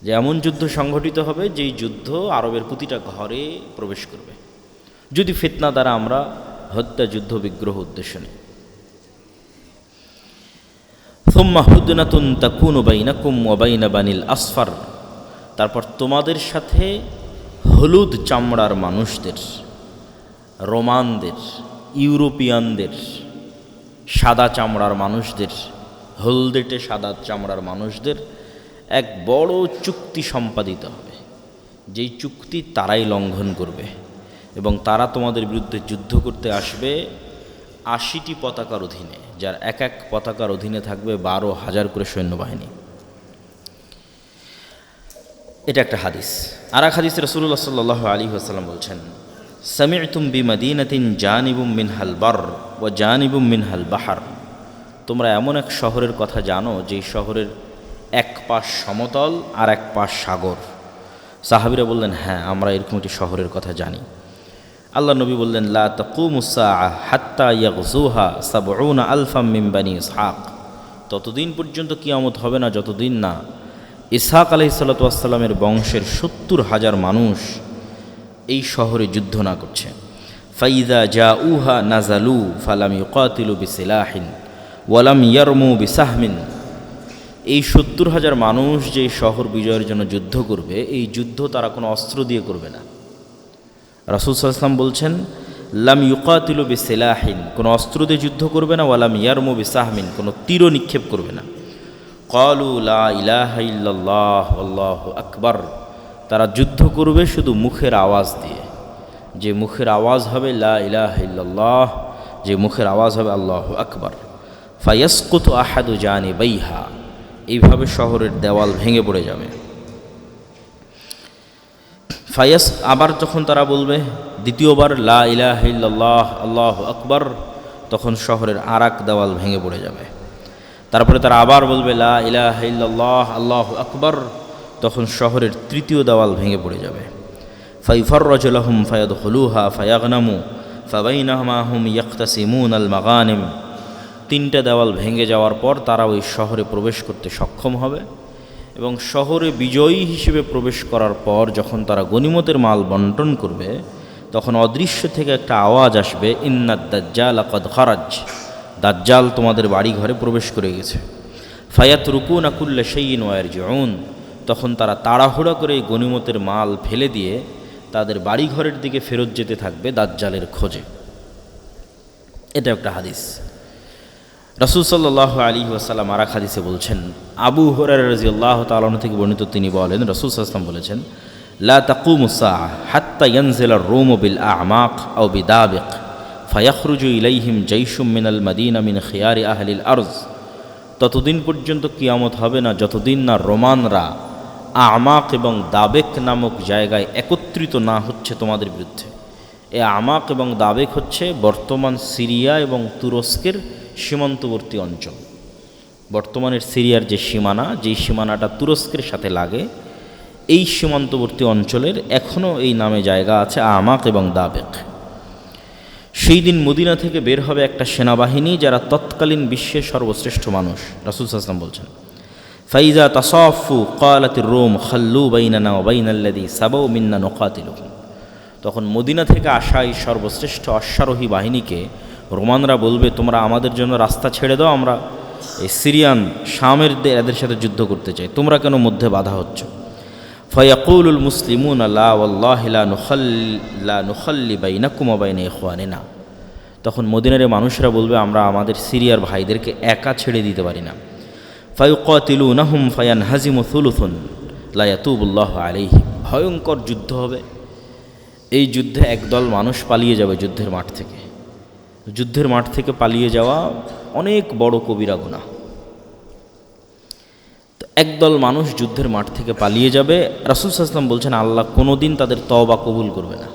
যে এমন যুদ্ধ সংঘটিত হবে যেই যুদ্ধ আরবের প্রতিটা ঘরে প্রবেশ করবে, যদি ফিতনা দ্বারা আমরা হত্যা, যুদ্ধ, বিগ্রহ উদ্দেশ্য নেই। সুম্মা হুদনাতুন তাকুনু বাইনাকুম ওয়া বাইনা বানিল আসফার, তারপর তোমাদের সাথে হলুদ চামড়ার মানুষদের, রোমানদের, ইউরোপিয়ানদের, সাদা চামড়ার মানুষদের, হলদেটে সাদা চামড়ার মানুষদের এক বড় চুক্তি সম্পাদিত হবে, যেই চুক্তি তারাই লঙ্ঘন করবে এবং তারা তোমাদের বিরুদ্ধে যুদ্ধ করতে আসবে ৮০টি পতাকার অধীনে, যার এক এক পতাকার অধীনে থাকবে ১২,০০০ করে সৈন্যবাহিনী। এটা একটা হাদিস। আর এক হাদিস রাসূলুল্লাহ সাল্লাল্লাহু আলাইহি ওয়াসাল্লাম বলছেন, সামি'তুম বিমাদিনাতিন জানিবুম মিনহাল বার ওয়া জানিবুম মিনহাল বাহার, তোমরা এমন এক শহরের কথা জানো যেই শহরের এক পাশ সমতল আর এক পাশ সাগর। সাহাবীরা বললেন, হ্যাঁ, আমরা এরকম একটি শহরের কথা জানি। আল্লাহ নবী বললেন, লা তাকুমুস সাআ হাত্তা ইয়াগযুহা সাবউনা আলফাম মিন বানি ইসহাক, ততদিন পর্যন্ত কিয়ামত হবে না যতদিন না ইসহাক আলাইহিস সালাতু ওয়াস সালামের বংশের ৭০,০০০ মানুষ এই শহরে যুদ্ধ না করছে। ফাইদা জাউহা নাজালু ফালাম ইউকাতিলু বিসিলাহিন ওয়ালাম ইয়ারমু বিসাহমিন, এই ৭০,০০০ মানুষ যে শহর বিজয়ের জন্য যুদ্ধ করবে, এই যুদ্ধ তারা কোনো অস্ত্র দিয়ে করবে না। রাসূল সাল্লাল্লাহু আলাইহি ওয়াসাল্লাম বলছেন, লাম ইউকাতিলু বিসিলাহিন, কোনো অস্ত্র দিয়ে যুদ্ধ করবে না, ওয়ালাম ইয়ারমু বিসাহমিন, কোনো তীর নিক্ষেপ করবে না। ক্বালু লা ইলাহা ইল্লাল্লাহ আল্লাহু আকবার, তারা যুদ্ধ করবে শুধু মুখের আওয়াজ দিয়ে, যে মুখের আওয়াজ হবে লা ইলাহা ইল্লাল্লাহ, যে মুখের আওয়াজ হবে আল্লাহু আকবার। ফায়াসকুতু আহাদু জানিবাইহা, এইভাবে শহরের দেওয়াল ভেঙে পড়ে যাবে। আবার যখন তারা বলবে দ্বিতীয়বার লা ইলাহা ইল্লাল্লাহ আল্লাহু আকবার, তখন শহরের আরেক দেওয়াল ভেঙে পড়ে যাবে। তারপরে তারা আবার বলবে লা ইলাহা ইল্লাল্লাহ আল্লাহু আকবার, তখন শহরের তৃতীয় দেওয়াল ভেঙে পড়ে যাবে। ফায়ুফাররাজু লাহুম ফায়াদখুলুহা ফায়াগনামু ফাবাইনাহুমা হুম ইয়াকতাসিমুনাল মাগানিম, তিনটা দেওয়াল ভেঙে যাওয়ার পর তারা ওই শহরে প্রবেশ করতে সক্ষম হবে এবং শহরে বিজয়ী হিসেবে প্রবেশ করার পর যখন তারা গনিমতের মাল বন্টন করবে, তখন অদৃশ্য থেকে একটা আওয়াজ আসবে, ইন্নাদ দাজ্জাল ক্বাদ খারাজ, দাজ্জাল তোমাদের বাড়ি ঘরে প্রবেশ করে গেছে। ফায়াতরুকুনা কুল্লা শাইইন ওয়া ইয়ারজিউন, তখন তারা তাড়াহুড়া করে গনিমতের মাল ফেলে দিয়ে তাদের বাড়ি ঘরের দিকে ফেরত যেতে থাকবে দাজ্জালের খোঁজে। এটা একটা হাদিস। রাসূল সাল্লাল্লাহু আলাইহি ওয়াসাল্লাম আর এক হাদিসে বলছেন, আবু হুরায়রা রাদিয়াল্লাহু তাআলা আনহু থেকে বর্ণিত, তিনি বলেন, রাসূল সাল্লাল্লাহু আলাইহি ওয়াসাল্লাম বলেছেন, লা তাকুমুস সাআ হাত্তা ইয়ানজিলা আর-রূমু বিল আ'মাক আও বিদাবিক ফায়াখরুজু ইলাইহিম জাইশুম মিনাল মাদিনা মিন খিয়ারি আহলিল আরজ, ততদিন পর্যন্ত কিয়ামত হবে না যতদিন না রোমানরা আমাক এবং দাবেক নামক জায়গায় একত্রিত না হচ্ছে তোমাদের বিরুদ্ধে। এ আমাক এবং দাবেক হচ্ছে বর্তমান সিরিয়া এবং তুরস্কের সীমান্তবর্তী অঞ্চল। বর্তমানের সিরিয়ার যে সীমানা, যেই সীমানাটা তুরস্কের সাথে লাগে, এই সীমান্তবর্তী অঞ্চলের এখনও এই নামে জায়গা আছে আমাক এবং দাবেক। সেই দিন মদিনা থেকে বের হবে একটা সেনাবাহিনী যারা তৎকালীন বিশ্বের সর্বশ্রেষ্ঠ মানুষ। রাসূল সাল্লাল্লাহু আলাইহি ওয়াসাল্লাম বলছেন, ফাইজা তাসাফু ক্বালাতির রূম খাল্লু বাইনানা ওয়া বাইনাল্লাযী সাবাউ মিন্না নুকাতিলুহুম, তখন মদিনা থেকে আসা এই সর্বশ্রেষ্ঠ অশ্বারোহী বাহিনীকে রোমানরা বলবে, তোমরা আমাদের জন্য রাস্তা ছেড়ে দাও, আমরা এই সিরিয়ান শামের এদের সাথে যুদ্ধ করতে চাই, তোমরা কেন মধ্যে বাধা হচ্ছ? ফায়াকুলুল মুসলিমুনা লা ওয়াল্লাহি লা নুখাল্লি বাইনাকুম ওয়া বাইনা ইখওয়ানিনা, তখন মদিনার মানুষরা বলবে, আমরা আমাদের সিরিয়ার ভাইদেরকে একা ছেড়ে দিতে পারি না। ফায়ুকাতিলুনাহুম ফায়ানহাজিমু থুলুথুন লা ইয়াতুবুল্লাহু আলাইহিম, ভয়ঙ্কর যুদ্ধ হবে। এই যুদ্ধে একদল মানুষ পালিয়ে যাবে যুদ্ধের মাঠ থেকে। যুদ্ধের মাঠ থেকে পালিয়ে যাওয়া অনেক বড় কবিরা গুনাহ। তো একদল মানুষ যুদ্ধের মাঠ থেকে পালিয়ে যাবে। রাসূল সাল্লাল্লাহু আলাইহি ওয়াসাল্লাম বলছেন, আল্লাহ কোনোদিন তাদের তওবা কবুল করবে না।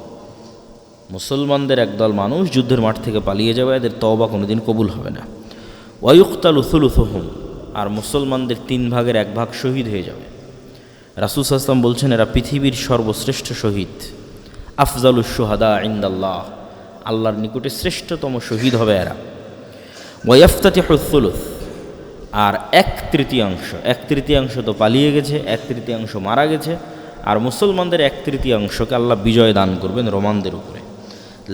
মুসলমানদের একদল মানুষ যুদ্ধের মাঠ থেকে পালিয়ে যাবে, এদের তওবা কোনোদিন কবুল হবে না। ওয়ায়ুকতালু থুলুথুহুম, আর মুসলমানদের 3 ভাগের 1 ভাগ শহীদ হয়ে যাবে। রাসূল সাল্লাল্লাহু আলাইহি ওয়াসাল্লাম বলছেন, এরা পৃথিবীর সর্বশ্রেষ্ঠ শহীদ, আফজালুশ শুহাদা ইনদাল্লাহ, আল্লাহর নিকটে শ্রেষ্ঠতম শহীদ হবে এরা। ওয়াইফতাতিহুস সুলুস, আর এক তৃতীয়াংশ তো পালিয়ে গেছে, এক তৃতীয়াংশ মারা গেছে, আর মুসলমানদের এক তৃতীয়াংশকে আল্লাহ বিজয় দান করবেন রোমানদের উপরে।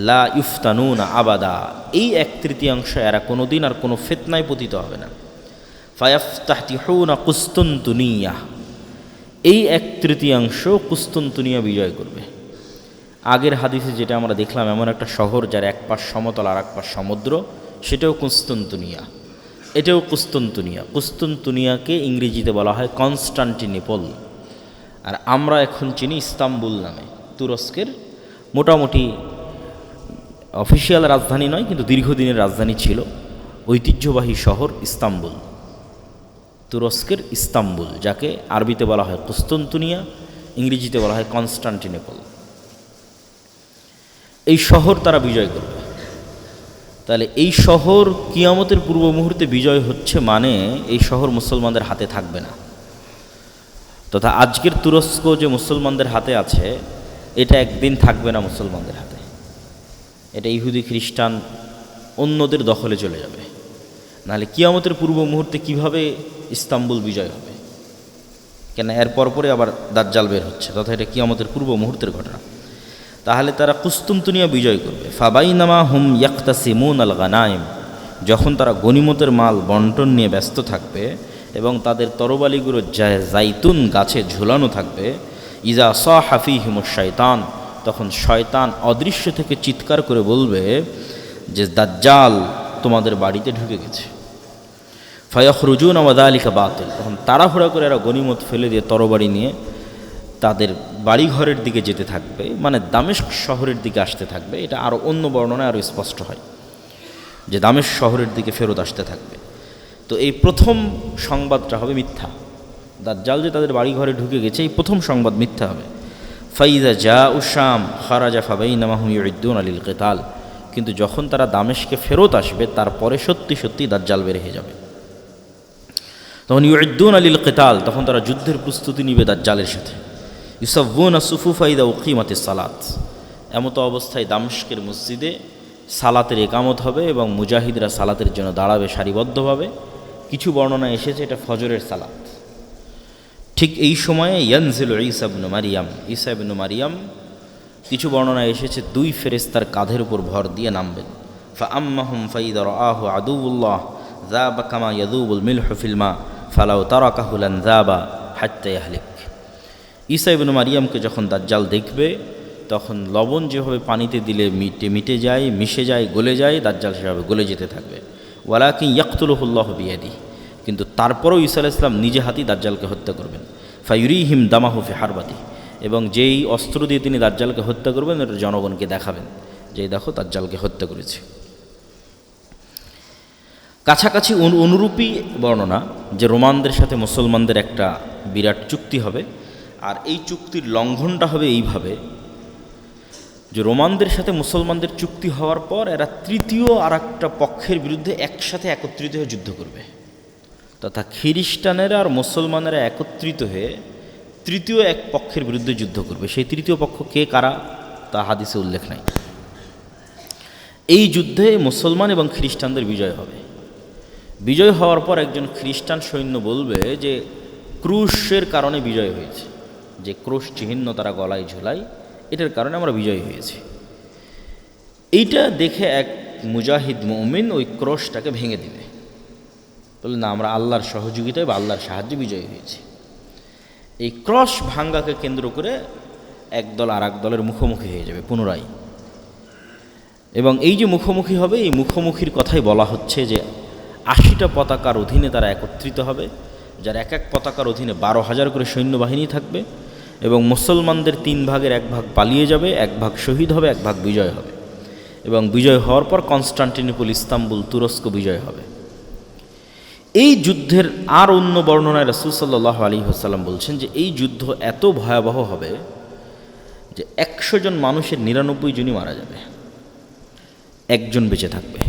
লা ইফতানুনা আবাদা, এই এক তৃতীয়াংশ এরা কোনো দিন আর কোনো ফিতনায় পতিত হবে না। ফায়াফতাহতিহুনা কুস্তুনতুনিয়া, এই এক তৃতীয়াংশ কুস্তুনতুনিয়া বিজয় করবে। আগের হাদিসে যেটা আমরা দেখলাম, এমন একটা শহর যার এক পাশ সমতল আর এক পাশ সমুদ্র, সেটাও কুস্তুনতুনিয়া, এটাও কুস্তুনতুনিয়া। কুস্তুনতুনিয়াকে ইংরেজিতে বলা হয় কনস্টান্টিনোপল, আর আমরা এখন চিনি ইস্তাম্বুল নামে। তুরস্কের মোটামুটি অফিসিয়াল রাজধানী নয়, কিন্তু দীর্ঘদিনের রাজধানী ছিল, ঐতিহ্যবাহী শহর ইস্তাম্বুল। তুরস্কের ইস্তাম্বুল, যাকে আরবিতে বলা হয় কুস্তুনতুনিয়া, ইংরেজিতে বলা হয় কনস্টান্টিনোপল। এই শহর তারা বিজয় করবে। তাহলে এই শহর কিয়ামতের পূর্ব মুহূর্তে বিজয় হচ্ছে, মানে এই শহর মুসলমানদের হাতে থাকবে না। তথা আজকের তুরস্ক যে মুসলমানদের হাতে আছে, এটা একদিন থাকবে না মুসলমানদের হাতে। এটা ইহুদি খ্রিস্টান অন্যদের দখলে চলে যাবে। নাহলে কিয়ামতের পূর্ব মুহূর্তে কিভাবে ইস্তাম্বুল বিজয় হবে? কেন এর পরপরে আবার দাজ্জাল বের হচ্ছে, তথা এটা কিয়ামতের পূর্ব মুহূর্তের ঘটনা। তাহলে তারা কুস্তুনতুনিয়া বিজয় করবে। ফাবাইনামা হুম ইয়াক্তাসিমুন আল গানাইম, যখন তারা গনিমতের মাল বন্টন নিয়ে ব্যস্ত থাকবে এবং তাদের তরবালিগুলো জাইতুন গাছে ঝুলানো থাকবে, ইজা সাহা ফীহিমুশ শায়তান, তখন শয়তান অদৃশ্য থেকে চিৎকার করে বলবে যে দাজ্জাল তোমাদের বাড়িতে ঢুকে গেছে। ফায়াখরুজুনা ওয়া যালিকা বাতিল, তখন তাড়াহুড়া করে এরা গনিমত ফেলে দিয়ে তরবারি নিয়ে তাদের বাড়িঘরের দিকে যেতে থাকবে, মানে দামেস্ক শহরের দিকে আসতে থাকবে। এটা আরও অন্য বর্ণনায় আরও স্পষ্ট হয় যে দামেস্ক শহরের দিকে ফেরত আসতে থাকবে। তো এই প্রথম সংবাদটা হবে মিথ্যা। দাজ্জাল যে তাদের বাড়িঘরে ঢুকে গেছে, এই প্রথম সংবাদ মিথ্যা হবে। ফাইজা জাউ শাম খারাজা ফাবাইনামা হুম ইউইদ্দুনা লিল কিতাল, কিন্তু যখন তারা দামেস্কে ফেরত আসবে, তারপরে সত্যি সত্যি দাজ্জাল বের হয়ে যাবে। তখন ইউইদ্দুনা লিল কিতাল, তখন তারা যুদ্ধের প্রস্তুতি নিবে দাজ্জালের সাথে। ইউসাফুনা সুফুফা ইদা উকিমাতিস সালাত, এমতো অবস্থায় দামেস্কের মসজিদে সালাতের একামত হবে এবং মুজাহিদরা সালাতের জন্য দাঁড়াবে সারিবদ্ধভাবে। কিছু বর্ণনা এসেছে এটা ফজরের সালাত। ঠিক এই সময়ে ইয়ানজিলু ঈসা ইবনু মারিয়াম, ঈসা ইবনু মারিয়াম, কিছু বর্ণনা এসেছে দুই ফেরেশতার কাঁধের উপর ভর দিয়ে নামবেন। ফা আম্মাহুম ফাইদা রাআহু আদুউল্লাহ যাবা কামা ইয়াযুবুল মিলহু ফিল মা ফালাউ তারাকাহু লান যাবা হাত্তা ইয়াহলিক। ঈসা ইবনু মারিয়ামকে যখন দাজ্জাল দেখবে, তখন লবণ যেভাবে পানিতে দিলে মিটে যায়, মিশে যায়, গলে যায়, দাজ্জাল সেভাবে গলে যেতে থাকবে। ওয়ালাকিন ইয়াকতুলুহুল্লাহু বিয়াদিহি, কিন্তু তারপরেও ঈসা আলাইহিস সালাম নিজে হাতেই দাজ্জালকে হত্যা করবেন। ফায়ুরিহিম দামাহু ফি হারবাতি, এবং যেই অস্ত্র দিয়ে তিনি দাজ্জালকে হত্যা করবেন এটা জনগণকে দেখাবেন যে দেখো দাজ্জালকে হত্যা করেছে। কাছাকাছি অনুরূপী বর্ণনা যে রোমানদের সাথে মুসলমানদের একটা বিরাট চুক্তি হবে, আর এই চুক্তির লঙ্ঘনটা হবে এইভাবে যে রোমানদের সাথে মুসলমানদের চুক্তি হওয়ার পর এরা তৃতীয় আর একটা পক্ষের বিরুদ্ধে একসাথে একত্রিত হয়ে যুদ্ধ করবে, তথা খ্রিস্টানেরা আর মুসলমানেরা একত্রিত হয়ে তৃতীয় এক পক্ষের বিরুদ্ধে যুদ্ধ করবে। সেই তৃতীয় পক্ষ কে কারা তা হাদিসে উল্লেখ নাই। এই যুদ্ধে মুসলমান এবং খ্রিস্টানদের বিজয় হবে। বিজয় হওয়ার পর একজন খ্রিস্টান সৈন্য বলবে যে ক্রুশের কারণে বিজয় হয়েছে, যে ক্রুশ চিহ্ন তারা গলায় ঝুলায়, এটার কারণে আমরা বিজয়ী হয়েছি। এইটা দেখে এক মুজাহিদ মুমিন ওই ক্রুশটাকে ভেঙে দিবে, বলে না আমরা আল্লাহর সহযোগিতায় বা আল্লাহর সাহায্যে বিজয়ী হয়েছি। এই ক্রস ভাঙ্গাকে কেন্দ্র করে একদল আর এক দলের মুখোমুখি হয়ে যাবে পুনরায়, এবং এই যে মুখোমুখি হবে, এই মুখোমুখির কথাই বলা হচ্ছে যে 80টা পতাকার অধীনে তারা একত্রিত হবে, যার এক এক পতাকার অধীনে 12,000 করে সৈন্যবাহিনী থাকবে, এবং মুসলমানদের 3 ভাগের 1 ভাগ পালিয়ে যাবে, 1 ভাগ শহীদ হবে, 1 ভাগ বিজয় হবে, এবং বিজয় হওয়ার পর কনস্টান্টিনোপল, ইস্তাম্বুল, তুরস্ক বিজয় হবে। এই যুদ্ধের আর অন্য বর্ণনায় রাসূল সাল্লাল্লাহু আলাইহি ওয়াসাল্লাম বলছেন যে এই যুদ্ধ এত ভয়াবহ হবে যে 100 জন মানুষের 99 জনই মারা যাবে, একজন বেঁচে থাকবে।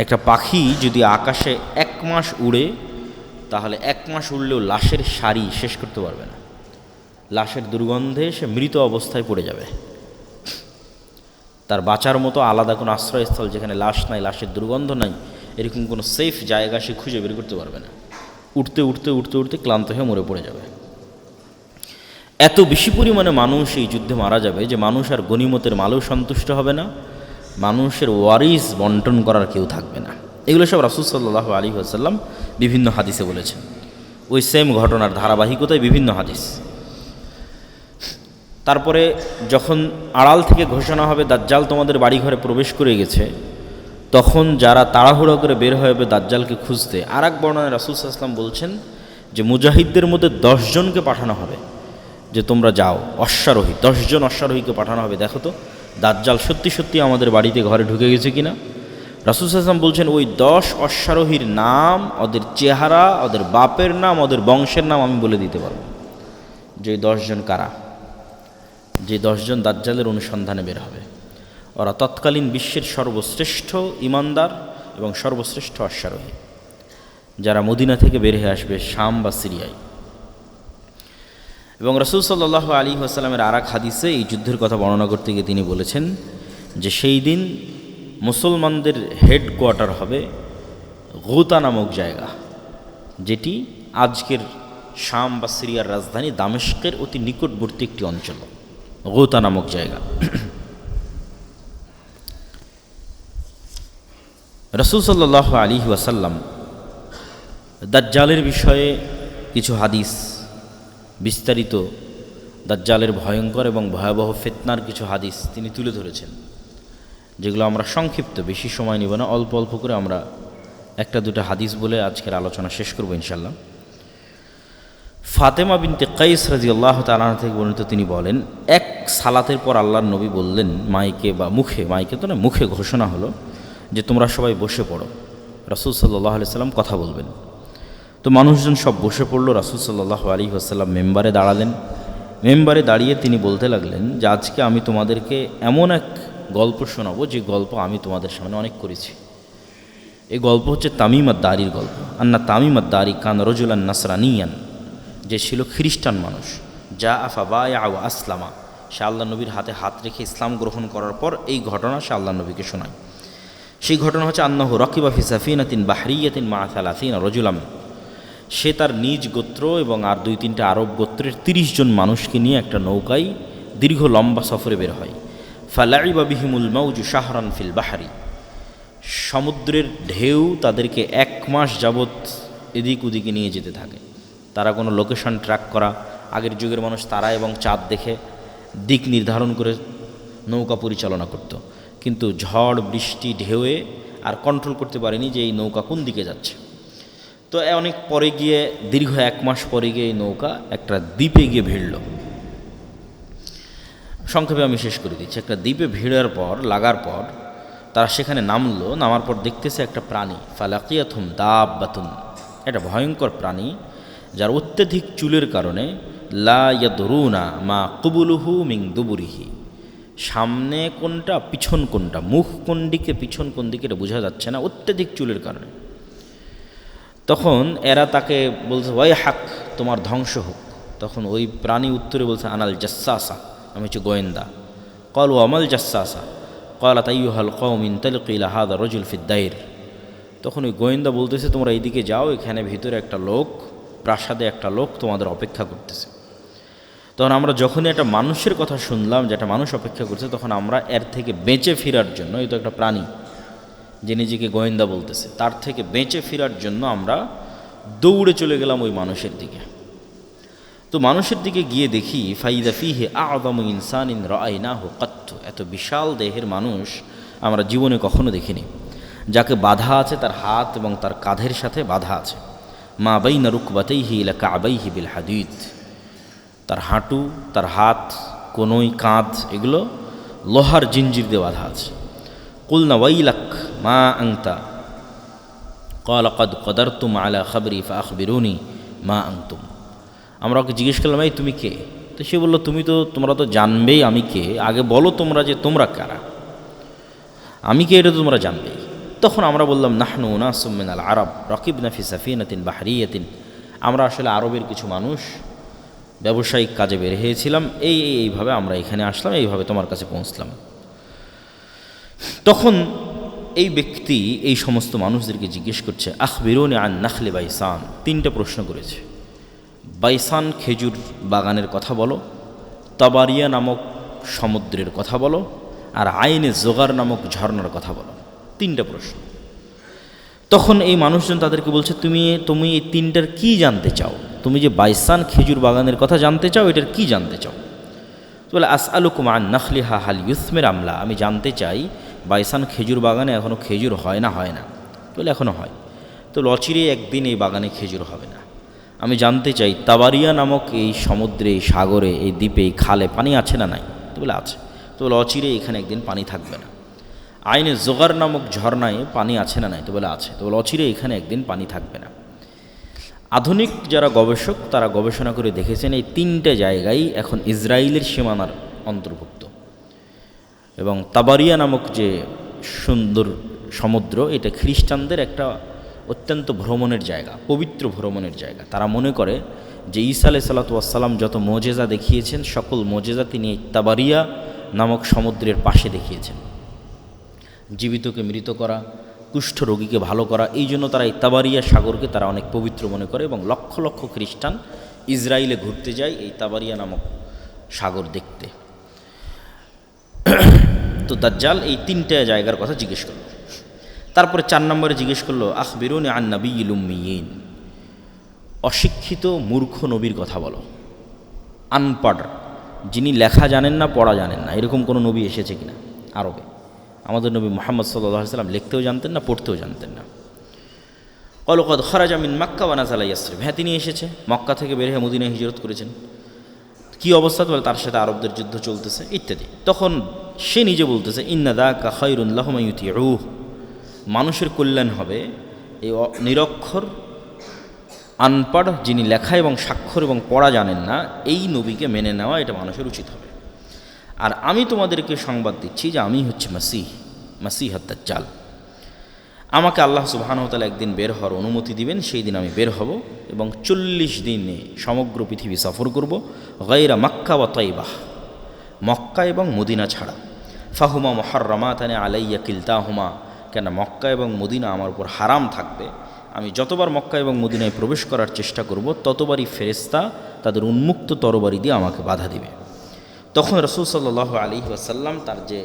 একটা পাখি যদি আকাশে 1 মাস উড়ে, তাহলে 1 মাস উড়লেও লাশের সারি শেষ করতে পারবে না। লাশের দুর্গন্ধে সে মৃত অবস্থায় পড়ে যাবে। তার বাঁচার মতো আলাদা কোনো আশ্রয়স্থল যেখানে লাশ নাই, লাশের দুর্গন্ধ নাই, এরকম কোনো সেফ জায়গা সে খুঁজে বের করতে পারবে না। উঠতে উঠতে উঠতে উঠতে ক্লান্ত হয়ে মরে পড়ে যাবে। এত বেশি পরিমাণে মানুষ এই যুদ্ধে মারা যাবে যে মানুষ আর গনিমতের মালেও সন্তুষ্ট হবে না, মানুষের ওয়ারিস বন্টন করার কেউ থাকবে না। এগুলো সব রাসূল সাল্লাল্লাহু আলাইহি ওয়াসাল্লাম বিভিন্ন হাদিসে বলেছেন। ওই সেম ঘটনার ধারাবাহিকতায় বিভিন্ন হাদিস। তারপরে যখন আড়াল থেকে ঘোষণা হবে দাজ্জাল তোমাদের বাড়িঘরে প্রবেশ করে গেছে, তখন যারা তাড়াহুড়ো করে বের হবে দাজ্জালকে খুঁজতে, আর এক বর্ণনায় রাসূল সাল্লাল্লাহু আলাইহি ওয়াসাল্লাম বলছেন যে মুজাহিদদের মধ্যে 10 জনকে পাঠানো হবে যে তোমরা যাও, অশ্বারোহী 10 জন অশ্বারোহীকে পাঠানো হবে, দেখো তো দাজ্জাল সত্যি সত্যি আমাদের বাড়িতে ঘরে ঢুকে গেছে কিনা। রাসূল সাল্লাল্লাহু আলাইহি ওয়াসাল্লাম বলছেন ওই 10 অশ্বারোহীর নাম, ওদের চেহারা, ওদের বাপের নাম, ওদের বংশের নাম আমি বলে দিতে পারবো যে 10 জন কারা, যে 10 জন দাজ্জালের অনুসন্ধানে বের হবে। ওরা তৎকালীন বিশ্বের সর্বশ্রেষ্ঠ ইমানদার এবং সর্বশ্রেষ্ঠ অশ্বারোহী, যারা মদিনা থেকে বের হয়ে আসবে শাম বা সিরিয়ায়। এবং রাসূল সাল্লাল্লাহু আলাইহি ওয়াসাল্লামের আর এক হাদিসে এই যুদ্ধের কথা বর্ণনা করতে গিয়ে তিনি বলেছেন যে সেই দিন মুসলমানদের হেডকোয়ার্টার হবে গুতা নামক জায়গা, যেটি আজকের শাম বা সিরিয়ার রাজধানী দামেস্কের অতি নিকটবর্তী একটি অঞ্চল, গুতা নামক জায়গা। রাসূল সাল্লাল্লাহু আলাইহি ওয়াসাল্লাম দাজ্জালের বিষয়ে কিছু হাদিস, বিস্তারিত দাজ্জালের ভয়ঙ্কর এবং ভয়াবহ ফিতনার কিছু হাদিস তিনি তুলে ধরেছেন, যেগুলো আমরা সংক্ষিপ্ত, বেশি সময় নিব না, অল্প অল্প করে আমরা একটা দুটো হাদিস বলে আজকের আলোচনা শেষ করব ইনশাল্লাহ। ফাতেমা বিনতে কাইস রাদিয়াল্লাহু তাআলা আনহা থেকে বর্ণিত, তিনি বলেন এক সালাতের পর আল্লাহর নবী বললেন মাইকে বা মুখে, মাইকে তো না, মুখে ঘোষণা হলো যে তোমরা সবাই বসে পড়ো, রাসূল সাল্লাল্লাহু আলাইহি ওয়াসাল্লাম কথা বলবেন। তো মানুষজন সব বসে পড়লো। রাসূল সাল্লাল্লাহু আলাইহি ওয়াসাল্লাম মেম্বারে দাঁড়ালেন। মেম্বারে দাঁড়িয়ে তিনি বলতে লাগলেন যে আজকে আমি তোমাদেরকে এমন এক গল্প শোনাবো যে গল্প আমি তোমাদের সামনে অনেক করেছি। এই গল্প হচ্ছে তামিম আদ-দারির গল্প। আন্না তামিম আদ-দারি কান রাজুলান নাসরানিয়ান, যে ছিল খ্রিস্টান মানুষ, যা আফা বায়া ওয়া আসলামা, সে আল্লাহ নবীর হাতে হাত রেখে ইসলাম গ্রহণ করার পর এই ঘটনা সে আল্লাহ নবীকে শোনায়। সেই ঘটনা হচ্ছে আন্নাহু রাকিবা ফি সাফিনাতিন বাহরিয়াতিন মা সালাসিনা রাজুলাম, সে তার নিজ গোত্র এবং আর 2-3টা আরব গোত্রের 30 জন মানুষকে নিয়ে একটা নৌকায় দীর্ঘ লম্বা সফরে বের হয়। ফালাইবা বিহিমুল মাউজু শাহরান ফিল বাহরি, সমুদ্রের ঢেউ তাদেরকে 1 মাস যাবৎ এদিক ওদিকে নিয়ে যেতে থাকে। তারা কোনো লোকেশন ট্র্যাক করা, আগের যুগের মানুষ তারা এবং চাঁদ দেখে দিক নির্ধারণ করে নৌকা পরিচালনা করত, কিন্তু ঝড় বৃষ্টি ঢেউয়ে আর কন্ট্রোল করতে পারেনি যে এই নৌকা কোন দিকে যাচ্ছে। তো অনেক পরে গিয়ে, দীর্ঘ 1 মাস পরে গিয়ে এই নৌকা একটা দ্বীপে গিয়ে ভিড়ল। সংক্ষেপে আমি শেষ করে দিচ্ছি। একটা দ্বীপে লাগার পর তারা সেখানে নামলো। নামার পর দেখতেছে একটা প্রাণী, ফালাকিয়াতুম দাব্বাতুন, একটা ভয়ঙ্কর প্রাণী যার অত্যধিক চুলের কারণে লা ইয়াদরুনা মা কুবুলুহু মিন দুবুরিহি, সামনে কোনটা পিছন কোনটা, মুখ কোন দিকে পিছন কোন দিকে এটা বোঝা যাচ্ছে না অত্যধিক চুলের কারণে। তখন এরা তাকে বলছে ওয়াই হাক, তোমার ধ্বংস হোক। তখন ওই প্রাণী উত্তরে বলছে আনাল জাসসাসা, আমি হচ্ছে গোয়েন্দা। ক্বালু আমাল জাসসাসা ক্বালাত আইয়ুহাল কওম ইনতালিকু ইলা হাযা রাজুল ফিদ দাইর। তখন ওই গোয়েন্দা বলতেছে তোমরা এইদিকে যাও, এখানে ভিতরে একটা লোক, প্রাসাদে একটা লোক তোমাদের অপেক্ষা করতেছে। তখন আমরা যখনই একটা মানুষের কথা শুনলাম যে একটা মানুষ অপেক্ষা করছে, তখন আমরা এর থেকে বেঁচে ফেরার জন্য, এই তো একটা প্রাণী যে নিজেকে গোয়েন্দা বলতেছে, তার থেকে বেঁচে ফেরার জন্য আমরা দৌড়ে চলে গেলাম ওই মানুষের দিকে। তো মানুষের দিকে গিয়ে দেখি ফাইদা ফিহি আ'যামু ইনসানিন রাআইনাহু কাত্তু, এত বিশাল দেহের মানুষ আমরা জীবনে কখনো দেখিনি, যাকে বাধা আছে তার হাত এবং তার কাঁধের সাথে বাধা আছে। মা বাইনা রুকবাতাইহি ইলা কা'বাইহি বিল হাদিদ, তার হাঁটু, তার হাত, কোনোই, কাঁধ, এগুলো লোহার জিঞ্জির দিয়ে বাধা আছে। কুলনা ওয়াইলাক মা আনতা ক্বালা ক্বাদ কদারতুম আলা খাবরি ফাআখবিরুনি মা আনতুম। আমরা ওকে জিজ্ঞেস করলাম এই তুমি কে? তো সে বলল তোমরা তো জানবেই আমি কে, আগে বলো তোমরা যে তোমরা কারা, আমি কে এটা তো তোমরা জানবেই। তখন আমরা বললাম নাহনু উনাসুম মিনাল আরব রাকিবনা ফি সাফিনাতিন বাহরিয়াতিন, আমরা আসলে আরবের কিছু মানুষ, ব্যবসায়িক কাজে বের হয়েছিলাম, এইভাবে আমরা এখানে আসলাম, এইভাবে তোমার কাছে পৌঁছলাম। তখন এই ব্যক্তি এই সমস্ত মানুষদেরকে জিজ্ঞেস করছে, আখবিরুনি আন নাখলি বাইসান, 3টা প্রশ্ন করেছে। বাইসান খেজুর বাগানের কথা বলো, তাবারিয়া নামক সমুদ্রের কথা বলো, আর আইনে জোগার নামক ঝর্ণার কথা বলো। 3টা প্রশ্ন। তখন এই মানুষজন তাদেরকে বলছে, তুমি এই 3টার কি জানতে চাও? তুমি যে বাইসান খেজুর বাগানের কথা জানতে চাও, এটার কি জানতে চাও? বলে, আসআলুকুম আন নাখলিহা হাল ইউসমির আমলা, আমি জানতে চাই বাইসান খেজুর বাগানে এখনও খেজুর হয় না? বলে, এখনও হয়। তো অচিরে একদিন এই বাগানে খেজুর হবে না। আমি জানতে চাই তাবারিয়া নামক এই সমুদ্রে, এই সাগরে, এই দ্বীপে, এই খালে পানি আছে না নাই? তো বলে, আছে। তো বলে, অচিরে এখানে একদিন পানি থাকবে না। আইনে জোগার নামক ঝর্ণায় পানি আছে না নাই? তো বলে, আছে। তো বলে, অচিরে এখানে একদিন পানি থাকবে না। আধুনিক যারা গবেষক তারা গবেষণা করে দেখেছেন এই 3টে জায়গায় এখন ইসরায়েলের সীমানার অন্তর্ভুক্ত। এবং তাবারিয়া নামক যে সুন্দর সমুদ্র, এটা খ্রিস্টানদের একটা অত্যন্ত ভ্রমণের জায়গা, পবিত্র ভ্রমণের জায়গা। তারা মনে করে যে ঈসা আলাইহিসসালাতু ওয়াসসালাম যত মোজেজা দেখিয়েছেন, সকল মোজেজা তিনি এই তাবারিয়া নামক সমুদ্রের পাশে দেখিয়েছেন। জীবিতকে মৃত করা, কুষ্ঠ রোগীকে ভালো করা, এই জন্য তারা এই তাবারিয়া সাগরকে তারা অনেক পবিত্র মনে করে এবং লক্ষ লক্ষ খ্রিস্টান ইসরায়েলে ঘুরতে যায় এই তাবারিয়া নামক সাগর দেখতে। তো দাজ্জাল এই 3টে জায়গার কথা জিজ্ঞেস করলো। তারপরে 4 নম্বরে জিজ্ঞেস করলো, আখবিরুনি আন নাবিয়্যিল উম্মিয়িন, অশিক্ষিত মূর্খ নবীর কথা বলো। আনপাড়, যিনি লেখা জানেন না, পড়া জানেন না, এরকম কোনো নবী এসেছে কিনা আরবে? আমাদের নবী মুহাম্মদ সাল্লাল্লাহু আলাইহি সাল্লাম লিখতেও জানতেন না, পড়তেও জানতেন না। ক্বালু ক্বাদ খারাজা মিন মাক্কা ওয়া নাযালা ইয়াসরিব, হ্যাঁ তিনি এসেছে, মক্কা থেকে বের হয়ে মদিনায় হিজরত করেছেন। কী অবস্থা? বলে, তার সাথে আরবদের যুদ্ধ চলতেছে ইত্যাদি। তখন সে নিজে বলতেছে, ইন্না যাকা খায়রুন লাহুম ইউতিউহ, মানুষের কল্যাণ হবে এই নিরক্ষর আনপাড়, যিনি লেখা এবং স্বাক্ষর এবং পড়া জানেন না, এই নবীকে মেনে নেওয়া এটা মানুষের উচিত হবে। আর আমি তোমাদেরকে সংবাদ দিচ্ছি যে আমি হচ্ছে মাসিহ দাজ্জাল। আমাকে আল্লাহ সুবহানাহু ওয়া তাআলা একদিন বের হওয়ার অনুমতি দিবেন, সেই দিন আমি বের হব এবং 40 দিনে সমগ্র পৃথিবী সফর করব, গায়রা মাক্কা ওয়া তাইবাহ, মক্কা এবং মদিনা ছাড়া। ফাহুমা মুহাররামাতানি আলাইয়া কিলতাহুমা, কেন মক্কা এবং মদিনা আমার উপর হারাম থাকবে। আমি যতবার মক্কা এবং মদিনায় প্রবেশ করার চেষ্টা করব, ততবারই ফেরেশতা তাদের উন্মুক্ত তরবারি দিয়ে আমাকে বাধা দিবে। তখন রাসূল সাল্লাল্লাহু আলাইহি ওয়াসাল্লাম তার যে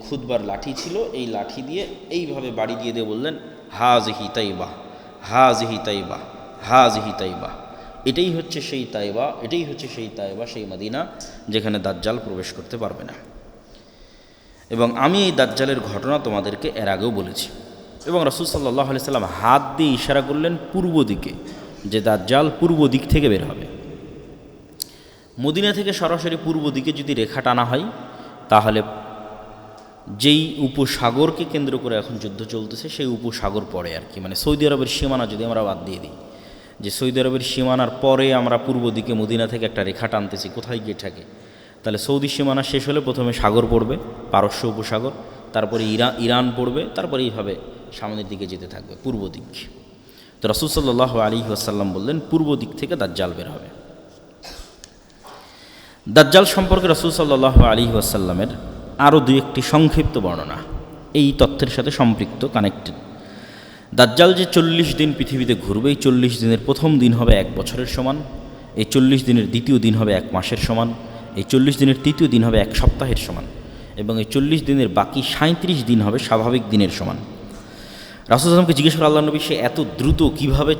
খুতবার লাঠি ছিল, এই লাঠি দিয়ে এইভাবে বাড়ি দিয়ে বললেন, হাযিহি তাইবা, হাযিহি তাইবা, হাযিহি তাইবা, এটাই হচ্ছে সেই তাইবা, এটাই হচ্ছে সেই তাইবা, সেই মদিনা যেখানে দাজ্জাল প্রবেশ করতে পারবে না। এবং আমি এই দাজ্জালের ঘটনা তোমাদেরকে এর আগেও বলেছি। এবং রাসূল সাল্লাল্লাহু আলাইহি সাল্লাম হাত দিয়ে ইশারা করলেন পূর্ব দিকে, যে দাজ্জাল পূর্ব দিক থেকে বের হবে। মদিনা থেকে সরাসরি পূর্ব দিকে যদি রেখা টানা হয়, তাহলে যেই উপসাগরকে কেন্দ্র করে এখন যুদ্ধ চলতেছে সেই উপসাগর পড়ে আর কি, মানে সৌদি আরবের সীমানা যদি আমরা বাদ দিয়ে দিই, যে সৌদি আরবের সীমানার পরে আমরা পূর্ব দিকে মদিনা থেকে একটা রেখা টানতেছি, কোথায় গিয়ে থাকে? তাহলে সৌদি সীমানা শেষ হলে প্রথমে সাগর পড়বে, পারস্য উপসাগর, তারপরে ইরান পড়বে, তারপরে এইভাবে সামনের দিকে যেতে থাকবে পূর্ব দিক। তো রাসূল সাল্লাল্লাহু আলাইহি ওয়াসাল্লাম বললেন পূর্ব দিক থেকে দাজ্জাল বের হবে। দাজ্জাল সম্পর্কে রাসূল সাল্লাল্লাহু আলাইহি ওয়াসাল্লামের আরও 2-1টি সংক্ষিপ্ত বর্ণনা এই তথ্যের সাথে সম্পৃক্ত, কানেক্টেড। দাজ্জাল যে 40 দিন পৃথিবীতে ঘুরবে, এই 40 দিনের প্রথম দিন হবে 1 বছরের সমান, এই 40 দিনের দ্বিতীয় দিন হবে 1 মাসের সমান, এই 40 দিনের তৃতীয় দিন হবে 1 সপ্তাহের সমান, এবং এই 40 দিনের বাকি 37 দিন হবে স্বাভাবিক দিনের সমান। রাসূল সাল্লাল্লাহু আলাইহি ওয়াসাল্লামকে জিজ্ঞেস করা, আল্লাহ নবী, সে এত দ্রুত কীভাবে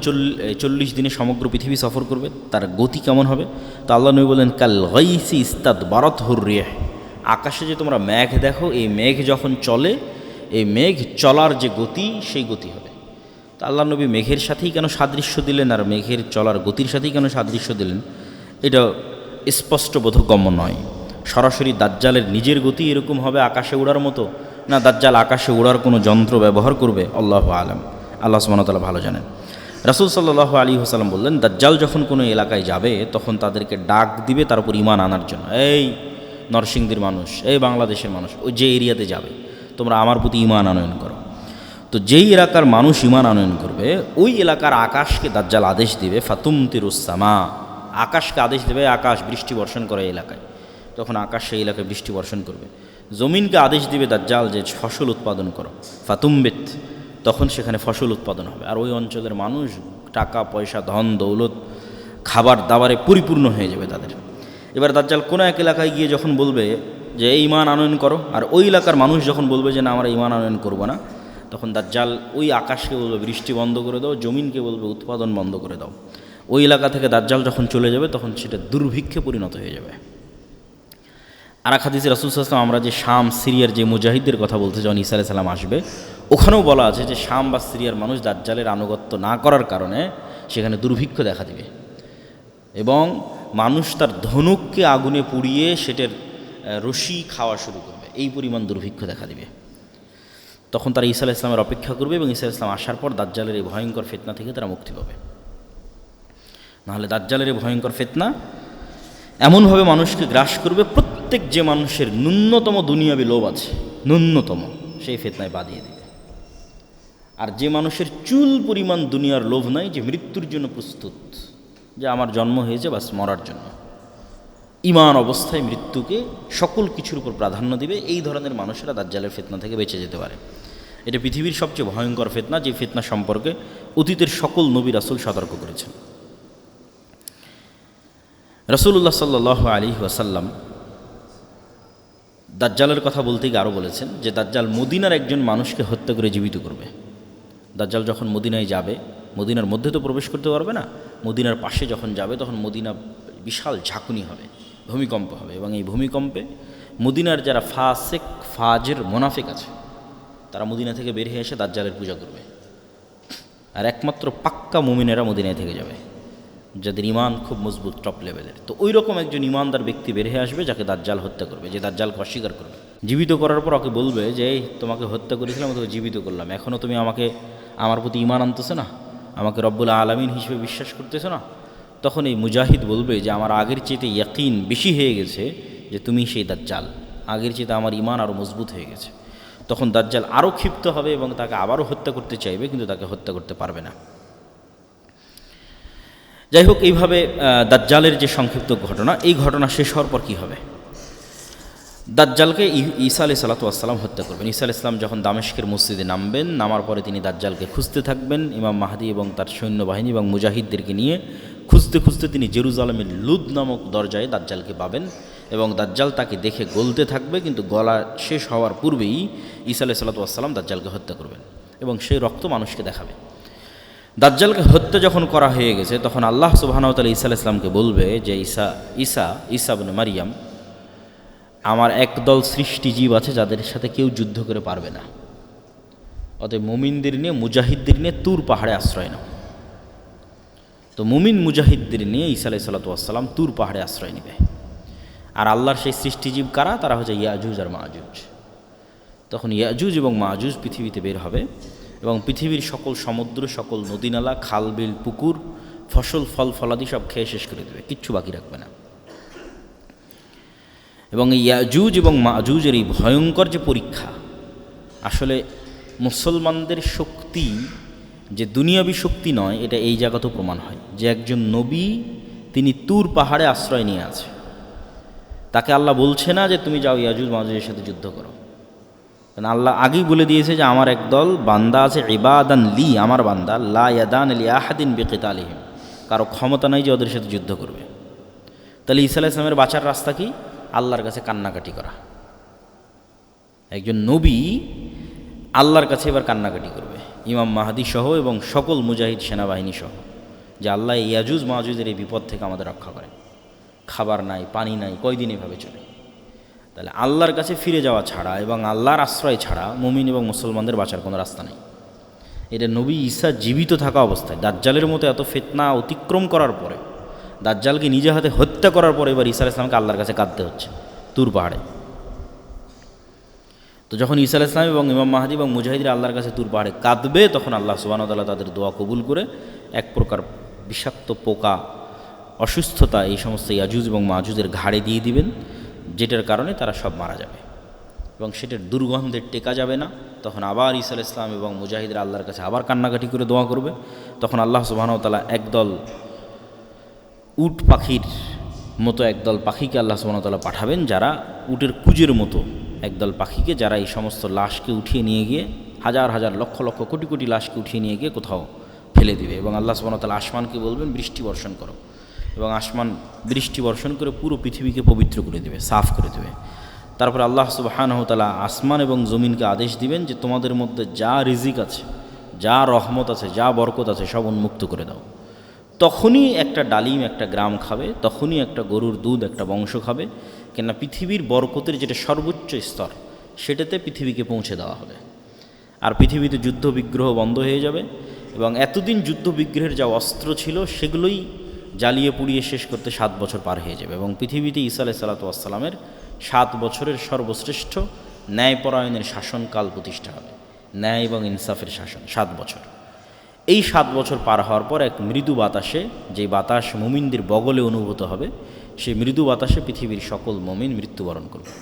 40 দিনে সমগ্র পৃথিবী সফর করবে, তার গতি কেমন হবে? তো আল্লাহ নবী বললেন, কাল গাইসি ইস্তাদবারাতহুর রিহ, আকাশে যে তোমরা মেঘ দেখো, এই মেঘ যখন চলে, এই মেঘ চলার যে গতি, সেই গতি হবে। তো আল্লাহ নবী মেঘের সাথেই কেন সাদৃশ্য দিলেন, আর মেঘের চলার গতির সাথেই কেন সাদৃশ্য দিলেন, এটা স্পষ্ট বোধগম্য নয়। সরাসরি দাজ্জালের নিজের গতি এরকম হবে আকাশে ওড়ার মতো, না দাজ্জাল আকাশে ওড়ার কোনো যন্ত্র ব্যবহার করবে? আল্লাহু আলাম, আল্লাহ সুবহানাহু ওয়া তাআলা ভালো জানেন। রাসূল সাল্লাল্লাহু আলাইহি ওয়াসাল্লাম বললেন, দাজ্জাল যখন কোনো এলাকায় যাবে, তখন তাদেরকে ডাক দিবে তার উপর ঈমান আনার জন্য। এই নরসিংদীর মানুষ, এই বাংলাদেশের মানুষ, ওই যে এরিয়াতে যাবে, তোমরা আমার প্রতি ঈমান আনয়ন করো। তো যেই এলাকার মানুষ ঈমান আনয়ন করবে, ওই এলাকার আকাশকে দাজ্জাল আদেশ দিবে, ফাতুমতিরুস সামা, আকাশকে আদেশ দেবে, আকাশ বৃষ্টি বর্ষণ করে এলাকায়। তখন আকাশ সেই এলাকায় বৃষ্টি বর্ষণ করবে। জমিনকে আদেশ দিবে দাজ্জাল যে ফসল উৎপাদন করো, ফাতুম্বিত, তখন সেখানে ফসল উৎপাদন হবে। আর ওই অঞ্চলের মানুষ টাকা পয়সা ধন দৌলত খাবার দাবারে পরিপূর্ণ হয়ে যাবে তাদের। এবার দাজ্জাল কোনো এক এলাকায় গিয়ে যখন বলবে যে এই ঈমান আনয়ন করো, আর ওই এলাকার মানুষ যখন বলবে যে না আমরা ঈমান আনয়ন করবো না, তখন দাজ্জাল ওই আকাশকে বলবে বৃষ্টি বন্ধ করে দাও, জমিনকে বলবে উৎপাদন বন্ধ করে দাও। ওই এলাকা থেকে দাজ্জাল যখন চলে যাবে তখন সেটা দুর্ভিক্ষে পরিণত হয়ে যাবে। আর এক হাদিসে রাসূল সাল্লাল্লাহু আলাইহি ওয়াসাল্লাম আমরা যে শাম সিরিয়ার যে মুজাহিদদের কথা বলতে যখন ঈসা আলাইহিস সালাম আসবে, ওখানেও বলা আছে যে শাম বা সিরিয়ার মানুষ দাজ্জালের আনুগত্য না করার কারণে সেখানে দুর্ভিক্ষ দেখা দিবে এবং মানুষ তার ধনুককে আগুনে পুড়িয়ে সেটার রশি খাওয়া শুরু করবে, এই পরিমাণ দুর্ভিক্ষ দেখা দিবে। তখন তারা ঈসা আলাইহিস সালামের অপেক্ষা করবে এবং ঈসা আলাইহিস সালাম আসার পর দাজ্জালের এই ভয়ঙ্কর ফিতনা থেকে তারা মুক্তি পাবে। নাহলে দাজ্জালের এই ভয়ঙ্কর ফিতনা এমনভাবে মানুষকে গ্রাস করবে, প্রত্যেক যে মানুষের ন্যূনতম দুনিয়াবি লোভ আছে, ন্যূনতম, সেই ফিতনায় বাঁধিয়ে দেবে। আর যে মানুষের চুল পরিমাণ দুনিয়ার লোভ নাই, যে মৃত্যুর জন্য প্রস্তুত, যে আমার জন্ম হয়েছে বাস মরার জন্য, ঈমান অবস্থায় মৃত্যুকে সকল কিছুর উপর প্রাধান্য দিবে, এই ধরনের মানুষেরা দাজ্জালের ফিতনা থেকে বেঁচে যেতে পারে। এটা পৃথিবীর সবচেয়ে ভয়ঙ্কর ফিতনা, যে ফিতনা সম্পর্কে অতীতের সকল নবী রাসূল সতর্ক করেছেন। রাসূলুল্লাহ সাল্লাল্লাহু আলাইহি ওয়াসাল্লাম দাজ্জালের কথা বলতে গিয়ে আরও বলেছেন যে দাজ্জাল মদিনার একজন মানুষকে হত্যা করে জীবিত করবে। দাজ্জাল যখন মদিনায় যাবে, মদিনার মধ্যে তো প্রবেশ করতে পারবে না, মদিনার পাশে যখন যাবে তখন মদিনা বিশাল ঝাঁকুনি হবে, ভূমিকম্প হবে, এবং এই ভূমিকম্পে মদিনার যারা ফাসেক ফাজের মোনাফিক আছে তারা মদিনা থেকে বের হয়ে এসে দাজ্জালের পূজা করবে। আর একমাত্র পাক্কা মুমিনেরা মদিনায় থেকে যাবে, যাদের ঈমান খুব মজবুত টপ লেভেলের। তো ওই রকম একজন ঈমানদার ব্যক্তি বের হয়ে আসবে যাকে দাজ্জাল হত্যা করবে, যে দাজ্জালকে অস্বীকার করবে। জীবিত করার পর ওকে বলবে যে এই তোমাকে হত্যা করেছিলাম, তোকে জীবিত করলাম, এখনও তুমি আমাকে আমার প্রতি ঈমান আনতেছো না, আমাকে রব্বুল আলামিন হিসেবে বিশ্বাস করতেছো না। তখন এই মুজাহিদ বলবে যে আমার আগের চেয়ে ইয়াকিন বেশি হয়ে গেছে যে তুমি সেই দাজ্জাল, আগের চেয়ে আমার ঈমান আরও মজবুত হয়ে গেছে। তখন দাজ্জাল আরও ক্ষিপ্ত হবে এবং তাকে আবারও হত্যা করতে চাইবে, কিন্তু তাকে হত্যা করতে পারবে না। যাই হোক, এইভাবে দাজ্জালের যে সংক্ষিপ্ত ঘটনা, এই ঘটনা শেষ হওয়ার পর কী হবে? দাজ্জালকে ঈসা আলাইহিস সালাতু ওয়াস সালাম হত্যা করবেন। ঈসা আলাইহিস সালাম যখন দামেস্কের মসজিদে নামবেন, নামার পরে তিনি দাজ্জালকে খুঁজতে থাকবেন। ইমাম মাহদী এবং তার সৈন্যবাহিনী এবং মুজাহিদদেরকে নিয়ে খুঁজতে খুঁজতে তিনি জেরুজালেমের লুদ নামক দরজায় দাজ্জালকে পাবেন এবং দাজ্জাল তাকে দেখে গলতে থাকবে, কিন্তু গলা শেষ হওয়ার পূর্বেই ঈসা আলাইহিস সালাতু ওয়াস সালাম দাজ্জালকে হত্যা করবেন এবং সেই রক্ত মানুষকে দেখাবে। দাজ্জালকে হত্যা যখন করা হয়ে গেছে তখন আল্লাহ সুবহানাহু ওয়া তাআলা ঈসা আলাইহিস সালামকে বলবে যে ঈসা ইবনে মারিয়াম, আমার একদল সৃষ্টি জীব আছে যাদের সাথে কেউ যুদ্ধ করে পারবে না, অতএব মুমিনদের নিয়ে মুজাহিদদের নিয়ে তুর পাহাড়ে আশ্রয় নাও। তো মুমিন মুজাহিদদের নিয়ে ঈসা আলাইহিস সালাতু ওয়াস সালাম তুর পাহাড়ে আশ্রয় নেবে। আর আল্লাহর সেই সৃষ্টিজীব কারা? তারা হচ্ছে ইয়াজুজ আর মাজুজ। তখন ইয়াজুজ এবং মাজুজ পৃথিবীতে বের হবে এবং পৃথিবীর সকল সমুদ্র, সকল নদীনালা, খাল বিল, পুকুর, ফসল ফল ফলাদি সব খেয়ে শেষ করে দেবে, কিচ্ছু বাকি রাখবে না। এবং এই ইয়াজুজ এবং মাজুজের এই ভয়ঙ্কর যে পরীক্ষা, আসলে মুসলমানদের শক্তি যে দুনিয়াবি শক্তি নয়, এটা এই জায়গাতেও প্রমাণ হয় যে একজন নবী তিনি তুর পাহাড়ে আশ্রয় নিয়ে আছে, তাকে আল্লাহ বলছে না যে তুমি যাও ইয়াজুজ মাজুজের সাথে যুদ্ধ করো, কারণ আল্লাহ আগেই বলে দিয়েছে যে আমার একদল বান্দা আছে, ইবাদান লি, আমার বান্দা, লা ইয়াদান লি আহাদিন বিকিতালিহিম, কারো ক্ষমতা নাই যে ওদের সাথে যুদ্ধ করবে। তাহলে ঈসা আলাইহিস সালামের বাঁচার রাস্তা কি? আল্লাহর কাছে কান্নাকাটি করা। একজন নবী আল্লাহর কাছে এবার কান্নাকাটি করবে, ইমাম মাহদী সহ এবং সকল মুজাহিদ সেনাবাহিনী সহ, যে আল্লাহ ইয়াজুজ মাজুজের এই বিপদ থেকে আমাদের রক্ষা করে। খাবার নাই, পানি নাই, কয়দিন এভাবে চলে। তাহলে আল্লাহর কাছে ফিরে যাওয়া ছাড়া এবং আল্লাহর আশ্রয় ছাড়া মুমিন এবং মুসলমানদের বাঁচার কোনো রাস্তা নেই। এটা নবী ঈসা জীবিত থাকা অবস্থায়, দাজ্জালের মতো এত ফিতনা অতিক্রম করার পরে, দাজ্জালকে নিজে হাতে হত্যা করার পরে এবার ঈসা আলাইহিস সালামকে আল্লাহর কাছে কাঁদতে হচ্ছে তুর পাহাড়ে। তো যখন ঈসা আলাইহিস সালাম এবং ইমাম মাহদী এবং মুজাহিদরা আল্লাহর কাছে তুর পাহাড়ে কাঁদবে, তখন আল্লাহ সুবহানাহু ওয়া তাআলা তাদের দোয়া কবুল করে এক প্রকার বিষাক্ত পোকা, অসুস্থতা এই সমস্ত ইয়াজুজ এবং মাজুজের ঘাড়ে দিয়ে দিবেন, যেটার কারণে তারা সব মারা যাবে এবং সেটার দুর্গন্ধে টেকা যাবে না। তখন আবার ঈসা আলাইহিস সালাম এবং মুজাহিদরা আল্লাহর কাছে আবার কান্নাকাটি করে দোয়া করবে। তখন আল্লাহ সুবহানাহু ওয়া তাআলা একদল উট পাখির মতো একদল পাখিকে আল্লাহ সুবহানাহু ওয়া তাআলা পাঠাবেন, যারা উটের কুজের মতো একদল পাখিকে, যারা এই সমস্ত লাশকে উঠিয়ে নিয়ে গিয়ে হাজার হাজার লক্ষ লক্ষ কোটি কোটি লাশকে উঠিয়ে নিয়ে গিয়ে কোথাও ফেলে দিবে। এবং আল্লাহ সুবহানাহু ওয়া তাআলা আসমানকে বলবেন বৃষ্টি বর্ষণ করো, এবং আসমান বৃষ্টি বর্ষণ করে পুরো পৃথিবীকে পবিত্র করে দেবে, সাফ করে দেবে। তারপরে আল্লাহ সুবহানাহু ওয়া তাআলা আসমান এবং জমিনকে আদেশ দিবেন যে তোমাদের মধ্যে যা রিজিক আছে, যা রহমত আছে, যা বরকত আছে সব উন্মুক্ত করে দাও। তখনই একটা ডালিম একটা গ্রাম খাবে, তখনই একটা গরুর দুধ একটা বংশ খাবে, কেননা পৃথিবীর বরকতের যেটা সর্বোচ্চ স্তর সেটাতে পৃথিবীকে পৌঁছে দেওয়া হবে। আর পৃথিবীতে যুদ্ধ বিগ্রহ বন্ধ হয়ে যাবে, এবং এতদিন যুদ্ধ বিগ্রহের যা অস্ত্র ছিল সেগুলোই জ্বালিয়ে পুড়িয়ে শেষ করতে 7 বছর পার হয়ে যাবে, এবং পৃথিবীতে ঈসা আলাইহিসসালাতু ওয়াসসালামের 7 বছরের সর্বশ্রেষ্ঠ ন্যায়পরায়ণের শাসনকাল প্রতিষ্ঠা হবে, ন্যায় এবং ইনসাফের শাসন 7 বছর। এই 7 বছর পার হওয়ার পর এক মৃদু বাতাসে, যে বাতাস মুমিনদের বগলে অনুভূত হবে, সেই মৃদু বাতাসে পৃথিবীর সকল মুমিন মৃত্যুবরণ করবে।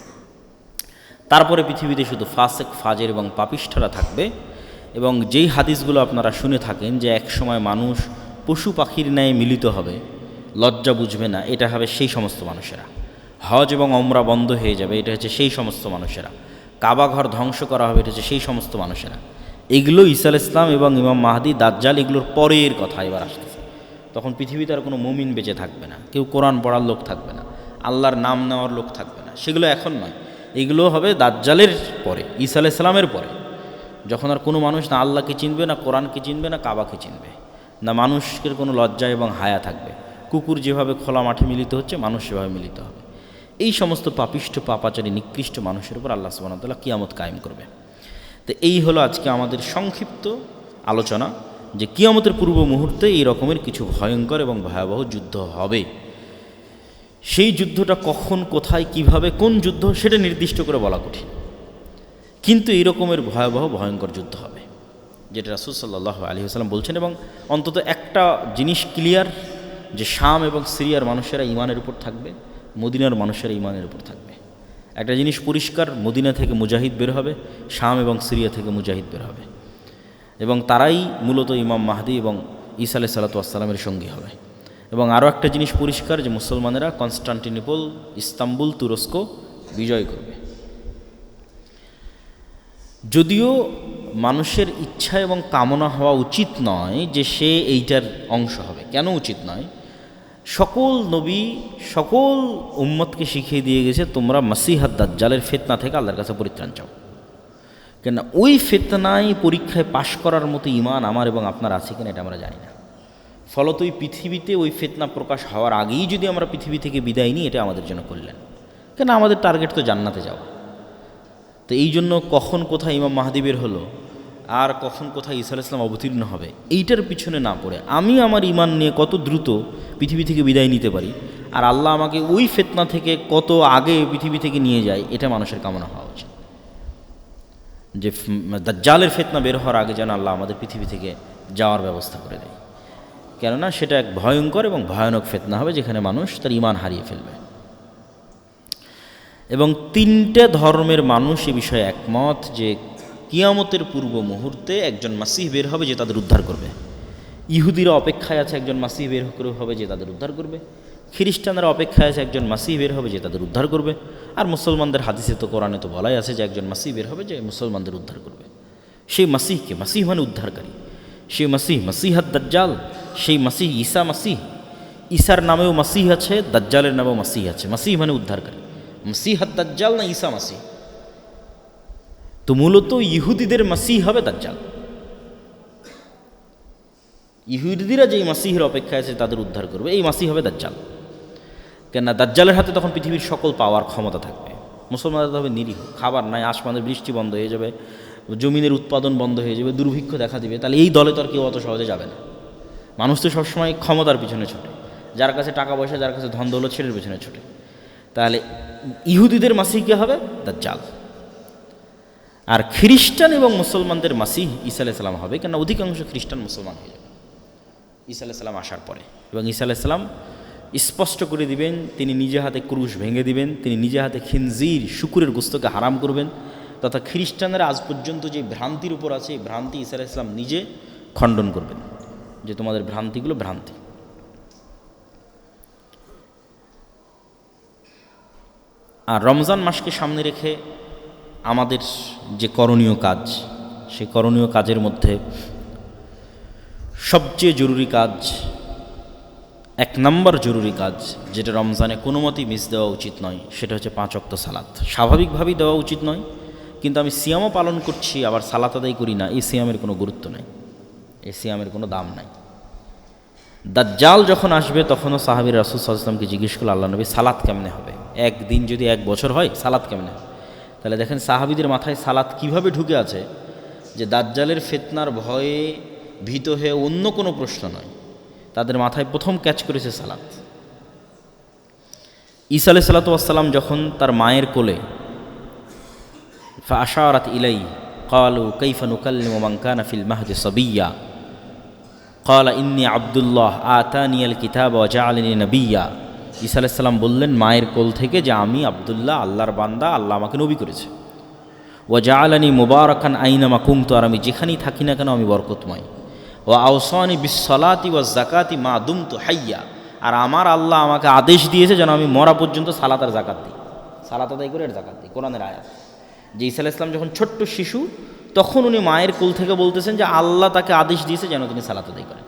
তারপরে পৃথিবীতে শুধু ফাসেক, ফাজের এবং পাপিষ্ঠরা থাকবে। এবং যেই হাদিসগুলো আপনারা শুনে থাকেন যে এক সময় মানুষ পশু পাখির ন্যায় মিলিত হবে, লজ্জা বুঝবে না, এটা হবে সেই সমস্ত মানুষেরা। হজ এবং ওমরা বন্ধ হয়ে যাবে, এটা হচ্ছে সেই সমস্ত মানুষেরা। কাবা ঘর ধ্বংস করা হবে, এটা হচ্ছে সেই সমস্ত মানুষেরা। এগুলো ঈসা আলাইহিস সালাম এবং ইমাম মাহদী, দাজ্জাল, এগুলোর পরের কথা এবার আসতেছে। তখন পৃথিবীতে আর কোনো মুমিন বেঁচে থাকবে না, কেউ কোরআন পড়ার লোক থাকবে না, আল্লাহর নাম নেওয়ার লোক থাকবে না। সেগুলো এখন নয়, এগুলো হবে দাজ্জালের পরে, ঈসা আলাইহিস সালামের পরে, যখন আর কোনো মানুষ না আল্লাহকে চিনবে, না কোরআনকে চিনবে, না কাবাকে চিনবে, না মানুষের কোনো লজ্জা এবং হায়া থাকবে। কুকুর যেভাবে খোলা মাঠে মিলিত হচ্ছে, মানুষ সেভাবে মিলিত হবে। এই সমস্ত পাপিষ্ঠ, পাপাচারী, নিকৃষ্ট মানুষের উপর আল্লাহ সুবহানাহু ওয়া তাআলা কিয়ামত কায়েম করবে। তো এই হলো আজকে আমাদের সংক্ষিপ্ত আলোচনা যে কিয়ামতের পূর্ব মুহূর্তে এই রকমের কিছু ভয়ঙ্কর এবং ভয়াবহ যুদ্ধ হবে। সেই যুদ্ধটা কখন, কোথায়, কিভাবে, কোন যুদ্ধ সেটা নির্দিষ্ট করে বলা কঠিন, কিন্তু এই রকমের ভয়াবহ ভয়ঙ্কর যুদ্ধ হবে, যেটা রাসূল সাল্লাল্লাহু আলাইহি ওয়াসাল্লাম বলছেন। এবং অন্তত একটা জিনিস ক্লিয়ার, যে শাম এবং সিরিয়ার মানুষেরা ঈমানের উপর থাকবে, মদিনার মানুষেরা ঈমানের উপর থাকবে। একটা জিনিস পরিষ্কার, মদিনা থেকে মুজাহিদ বের হবে, শাম এবং সিরিয়া থেকে মুজাহিদ বের হবে, এবং তারাই মূলত ইমাম মাহদী এবং ঈসা আলাইহিসসালাতু ওয়াসসালামের সঙ্গী হবে। এবং আরও একটা জিনিস পরিষ্কার, যে মুসলমানেরা কনস্টান্টিনোপল, ইস্তাম্বুল, তুরস্ক বিজয় করবে। যদিও মানুষের ইচ্ছা এবং কামনা হওয়া উচিত নয় যে সে এইটার অংশ হবে। কেন উচিত নয়? সকল নবী সকল উম্মতকে শিখিয়ে দিয়ে গেছে, তোমরা মাসিহাদ দাজ্জালের ফিতনা থেকে আল্লাহর কাছে পরিত্রাণ চাও। কেন ওই ফিতনায় পরীক্ষায় পাশ করার মতো ঈমান আমার এবং আপনার আছে কিনা এটা আমরা জানি না। ফলত ওই পৃথিবীতে ওই ফিতনা প্রকাশ হওয়ার আগেই যদি আমরা পৃথিবী থেকে বিদায় নিই, এটা আমাদের জন্য কল্যাণ। কেন আমাদের টার্গেট তো জান্নাতে যাওয়া। তো এই জন্য কখন কোথায় ইমাম মাহদী বের হলো, আর কখন কোথায় ঈসা আলাইহিস সালাম অবতীর্ণ হবে, এইটার পিছনে না পড়ে আমি আমার ঈমান নিয়ে কত দ্রুত পৃথিবী থেকে বিদায় নিতে পারি, আর আল্লাহ আমাকে ওই ফিতনা থেকে কত আগে পৃথিবী থেকে নিয়ে যায়, এটা মানুষের কামনা হওয়া উচিত। যে দাজ্জালের ফিতনা বের হওয়ার আগে যেন আল্লাহ আমাদের পৃথিবী থেকে যাওয়ার ব্যবস্থা করে দেয়। কেননা সেটা এক ভয়ঙ্কর এবং ভয়ানক ফিতনা হবে, যেখানে মানুষ তার ঈমান হারিয়ে ফেলবে। এবং 3টে ধর্মের মানুষ এ বিষয়ে একমত যে কিয়ামতের পূর্ব মুহূর্তে একজন মাসিহ বের হবে যে তাদের উদ্ধার করবে। ইহুদিরা অপেক্ষায় আছে একজন মাসিহ বের হবে যে তাদের উদ্ধার করবে, খ্রিস্টানরা অপেক্ষায় আছে একজন মাসিহ বের হবে যে তাদের উদ্ধার করবে, আর মুসলমানদের হাদিসে তো কোরআনে তো বলাই আছে যে একজন মাসিহ বের হবে যে মুসলমানদের উদ্ধার করবে। সেই মাসিহকে, মাসিহ মানে উদ্ধারকারী, সেই মাসিহ মাসিহাদ দাজ্জাল, সেই মাসিহ ঈসা মাসিহ। ঈসার নামেও মাসিহ আছে, দাজ্জালের নামেও মাসিহ আছে। মাসিহ মানে উদ্ধারকারী। মাসিহাদ দাজ্জাল না ঈসা মাসিহ? তো মূলত ইহুদিদের মাসিহ হবে দাজ্জাল। ইহুদিরা যেই মাসিহের অপেক্ষায় আছে তাদের উদ্ধার করবে, এই মাসিহ হবে দাজ্জাল। কেননা দাজ্জালের হাতে তখন পৃথিবীর সকল পাওয়ার ক্ষমতা থাকবে। মুসলমানদের হবে নিরীহ, খাবার নাই, আসমানের বৃষ্টি বন্ধ হয়ে যাবে, জমিনের উৎপাদন বন্ধ হয়ে যাবে, দুর্ভিক্ষ দেখা দিবে। তাহলে এই দলে তো আর কেউ অত সহজে যাবে না। মানুষ তো সবসময় ক্ষমতার পিছনে ছোটে, যার কাছে টাকা পয়সা, যার কাছে ধন দৌলত, ছেলের পিছনে ছোটে। তাহলে ইহুদিদের মাসিহ কে হবে? দাজ্জাল। আর খ্রিস্টান এবং মুসলমানদের মাসিহ ঈসা আলাইহিস সালাম হবে, কেন অধিকাংশ খ্রিস্টান মুসলমান হয়ে যাবে ঈসা আলাইহিস সালাম আসার পরে। এবং ঈসা আলাইহিস সালাম স্পষ্ট করে দিবেন, তিনি নিজে হাতে ক্রুশ ভেঙে দিবেন, তিনি নিজে হাতে খিনজির, শুকুরের গোস্তকে হারাম করবেন। তথা খ্রিস্টানরা আজ পর্যন্ত যে ভ্রান্তির উপর আছে, এই ভ্রান্তি ঈসা আলাইহিস সালাম নিজে খণ্ডন করবেন, যে তোমাদের ভ্রান্তিগুলো ভ্রান্তি। আর রমজান মাসকে সামনে রেখে আমাদের যে করণীয় কাজ, সেই করণীয় কাজের মধ্যে সবচেয়ে জরুরি কাজ, 1 নম্বর জরুরি কাজ, যেটা রমজানে কোনো মতেই মিস দেওয়া উচিত নয়, সেটা হচ্ছে 5 ওয়াক্ত সালাত। স্বাভাবিকভাবেই দেওয়া উচিত নয়, কিন্তু আমি সিয়ামও পালন করছি আবার সালাত আদায় করি না, এই সিয়ামের কোনো গুরুত্ব নাই, এই সিয়ামের কোনো দাম নাই। দাজ্জাল যখন আসবে তখনও সাহাবীর রাসূল সাল্লাল্লাহু আলাইহি ওয়াসাল্লামকে জিজ্ঞেস করল, আল্লাহ নবী সালাত কেমনে হবে? একদিন যদি 1 বছর হয়, সালাত কেমনে হবে? তাহলে দেখেন সাহাবীদের মাথায় সালাত কিভাবে ঢুকে আছে, যে দাজ্জালের ফিতনার ভয়ে ভীত হয়ে অন্য কোনো প্রশ্ন নয়, তাদের মাথায় প্রথম ক্যাচ করেছে সালাত। ঈসা আলাইহিস সালাতু ওয়াস সালাম যখন তার মায়ের কোলে, ফাআশারাত ইলাই ক্বালু কাইফা নুকাল্লিমু মান কানা ফিল মাহদি সাবিয়্যা ক্বালা ইন্নী আব্দুল্লাহ আতানিয়াল কিতাবা ওয়া জাআলানি নাবিয়্যা। ঈসা আলাইহিস সালাম বললেন মায়ের কোল থেকে যে আমি আব্দুল্লাহ, আল্লাহর বান্দা, আল্লাহ আমাকে নবী করেছে। ওয়া জাআলানি মুবারাকান আইনামা কুনতু, আর আমি যেখানেই থাকি না কেন আমি বরকতময়। ওয়া আওসানি বিসসালাতি ওয়াজ যাকাতি মা দুমতু হাইয়্যা, আর আমার আল্লাহ আমাকে আদেশ দিয়েছে যেন আমি মরা পর্যন্ত সালাত আর যাকাত দিই, সালাত আদায় করে আর যাকাত দিই। কোরআনের আয়াত। যে ঈসা আলাইহিস সালাম যখন ছোট্ট শিশু, তখন উনি মায়ের কোল থেকে বলতেছেন যে আল্লাহ তাকে আদেশ দিয়েছে যেন তিনি সালাত আদায় করেন।